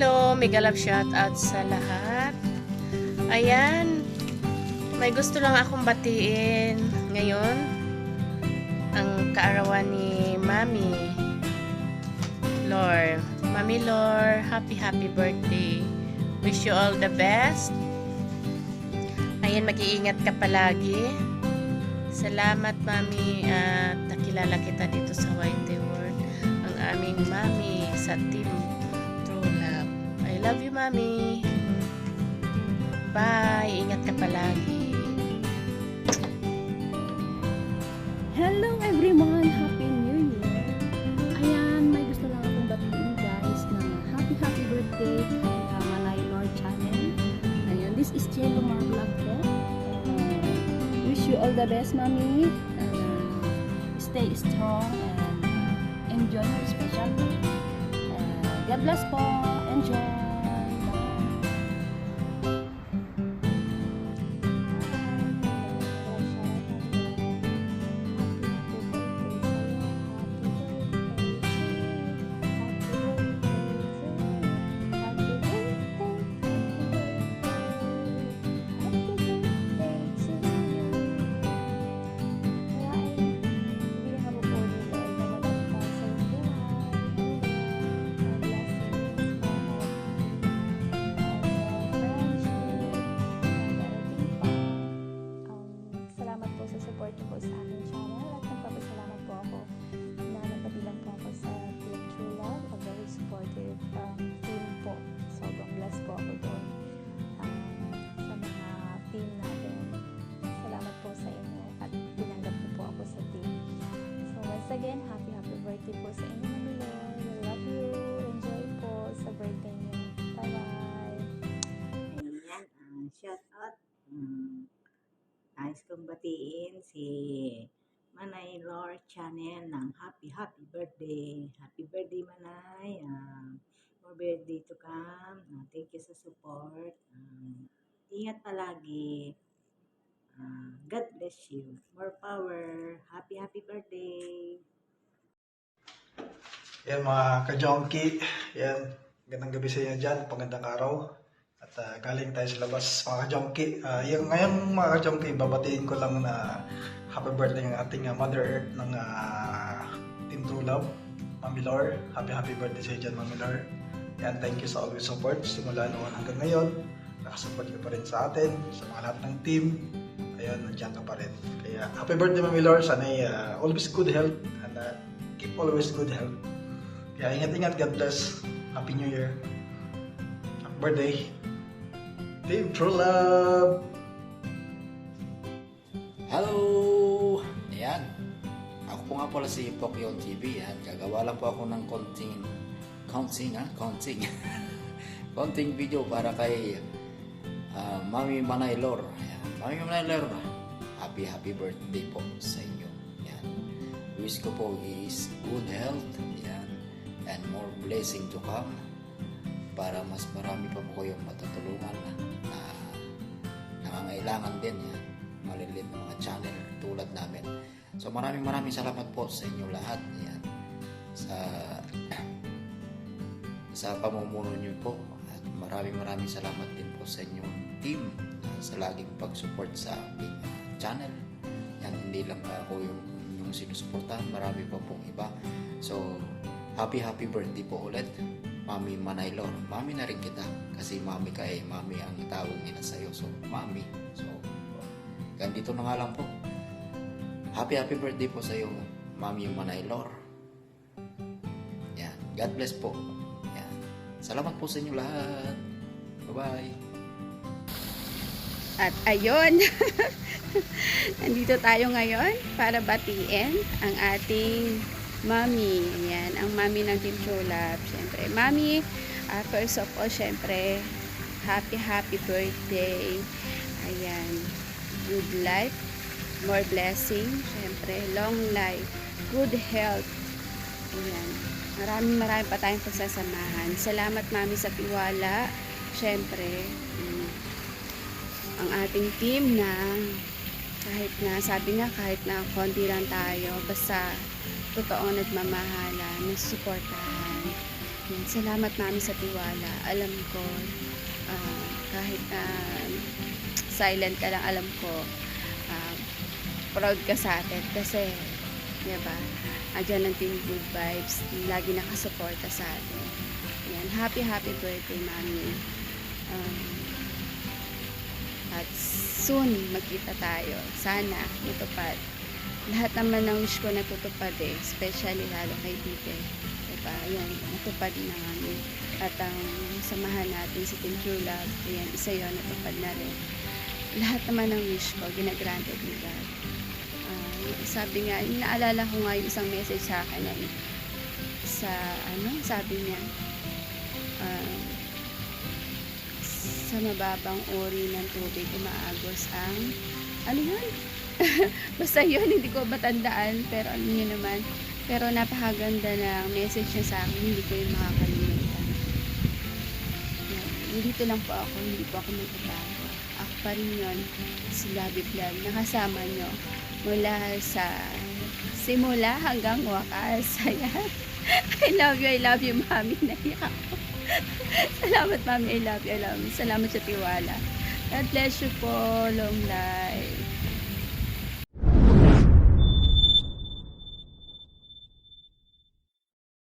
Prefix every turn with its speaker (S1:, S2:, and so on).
S1: Hello, mega love shout out sa lahat. Ayan, may gusto lang akong batiin ngayon. Ang kaarawan ni Mami Lor. Mami Lor, happy birthday. Wish you all the best. Ayan, mag-iingat ka palagi. Salamat, Mami, at nakilala kita dito sa Whitey World. Ang aming Mami sa Team True Love. I love you, Mami. Bye. Ingat ka palagi.
S2: Hello everyone! Happy New Year! Ayan, may gusto lang akong batiin guys na happy birthday kay Manay Lord Channel. Ayan, this is Jello Mar Vlog po. Wish you all the best, Mami. Stay strong and enjoy your special day. God bless po. Enjoy.
S3: Support po sa aking channel at nagpapasalamat po ako na napabilang po ako sa Team True Love, a very supportive team po. Sobrang blessed po ako doon sa mga team natin. Salamat po sa inyo at tinanggap niyo po ako sa team. So once again, happy birthday po sa inyo, Mami Lord. I love you. Enjoy po sa birthday niyo. Bye-bye.
S4: Ayan, shout out. Nais kong batiin si Manay Lord Channel ng happy birthday. Happy birthday, Manay. More birthday to come. Thank you sa support. Ingat palagi. God bless you. More power. Happy birthday.
S5: Yan mga ka-jonky. Yan, gandang gabi sa inyo dyan. Pagandang araw. At galing tayo sa labas mga ka-jonky. Yung ngayon mga ka-jonky, babatiin ko lang na happy birthday ng ating Mother Earth ng Team True Love, Mami Lor. Happy birthday sa iyo dyan, Mami Lor. Yan, thank you sa always support. Simula noon hanggang ngayon, nakasupport ka pa rin sa atin, sa mga lahat ng team. Ayun, nandiyan ka pa rin. Kaya happy birthday, Mami Lor. Sana'y always good health and keep always good health. Kaya ingat-ingat, God bless. Happy New Year. Happy birthday. Team True Love!
S6: Hello! Ayan. Ako po nga pala si Pokyon TV. Ayan. Gagawa lang po ako ng konting video para kay Mami Manay Lor. Ayan. Mami Manay Lor, happy birthday po sa inyo. Ayan. Wish ko po is good health. Ayan. And more blessing to come para mas marami pa po kayong matutulungan na nangangailangan din yan, malilit na mga channel tulad namin. So maraming salamat po sa inyo lahat yan, sa pamumuno niyo po, at maraming salamat din po sa inyong team sa laging pag-support sa aking channel yan. Hindi lang ako yung sinusuportahan, marami pa pong iba. So happy birthday po ulit, Mami Manay Lor. Mami na rin kita kasi Mami ka Mami ang tawag nila sa'yo. So Mami, so ganito na nga lang po. Happy birthday po sa'yo, Mami Manay Lor. Yan, God bless po. Yan. Salamat po sa inyo lahat. Bye-bye.
S2: At ayun, nandito tayo ngayon para batiin ang ating Mami. Ayan, ang Mami ng Team True Love. Siyempre, Mami, first of all, siyempre, happy birthday. Ayan, good life, more blessing, siyempre, long life, good health. Ayan, marami pa tayong pagsasamahan. Salamat, Mami, sa tiwala. Siyempre, ang ating team na kahit na konti lang tayo, basta totoong nagmamahala, nasusuportahan. Yan, salamat mami sa tiwala. Alam ko, kahit silent ka lang, alam ko, proud ka sa atin. Kasi, diba, andyan ang Team Good Vibes, lagi nakasuporta sa atin. Yan, happy birthday, mami. At soon, magkita tayo. Sana, matupad. Lahat naman ng wish ko natutupad especially lalo kay Tite. Diba, yan, natupad na namin. At ang samahan natin si Team True Love, yan, isa yun, natupad na rin. Lahat naman ng wish ko, ginagranted ni God. Sabi nga, naalala ko nga yung isang message sa akin na sabi niya, sa mababang uri ng tubig umaagos ang, yun? Basta yun, hindi ko matandaan, pero pero napakaganda na message niya sa akin, hindi ko yung makakalimutan. Yan, nandito lang po ako, hindi po ako magbabago. Ako pa rin yun, si Labi Vlog, nakasama nyo mula sa simula hanggang wakas. Ayan. I love you, mami. Naiyak ako. Salamat, mami. I love you. Salamat sa tiwala. God bless you po. Long life.